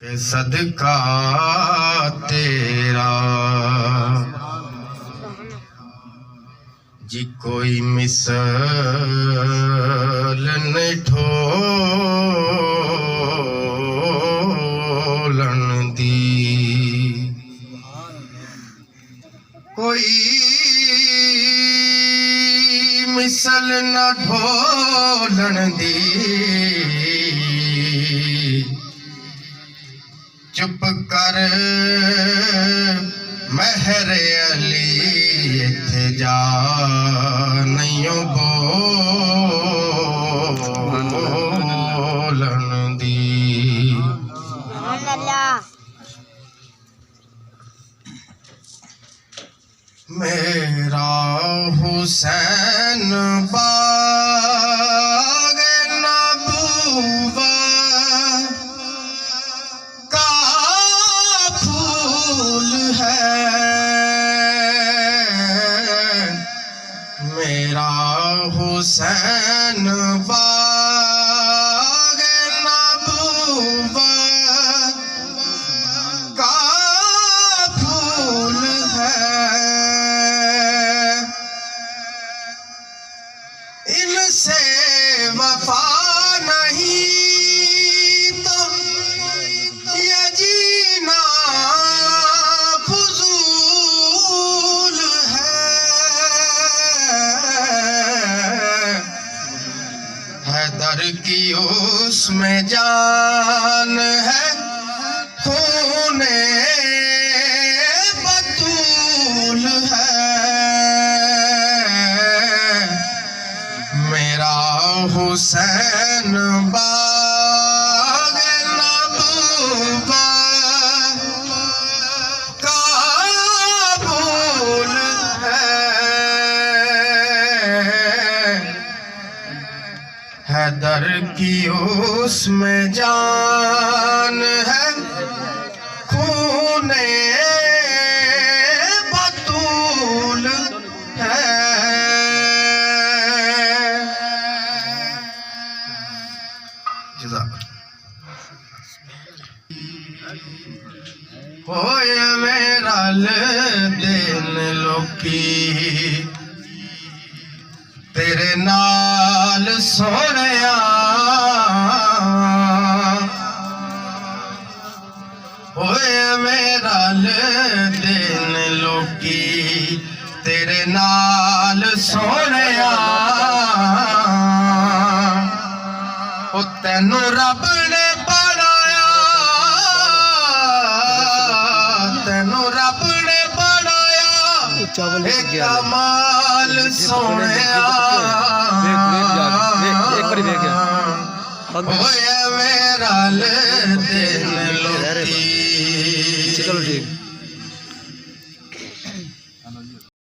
सदका तेरा जी कोई मिसल नहीं ढोलन दी, कोई मिसल न ढोलन दी। चुप कर महर अली इत्थे जा नहीं बोलन दी। मेरा हुसैन बाग नबूवा का फूल है, मेरा हुसैन बाग नबूवा का फूल है। इनसे वफा नहीं तो ये जीना फजूल है दर की उसमें जान है, खूने बतूल है। मेरा हुसैन बाग नबूवा का फूल है दर की उसमें जान है, खूने बतूल है। होए मेरा दिन लोकी तेरे नाल सोहणिया, होए मेरा दिन लोकी तेरे नाल सोहणिया। ओ तैनू रब ने बनाया, तैनू रब ने बनाया कमाल सोहणिया। होए मेरा दिन लोकी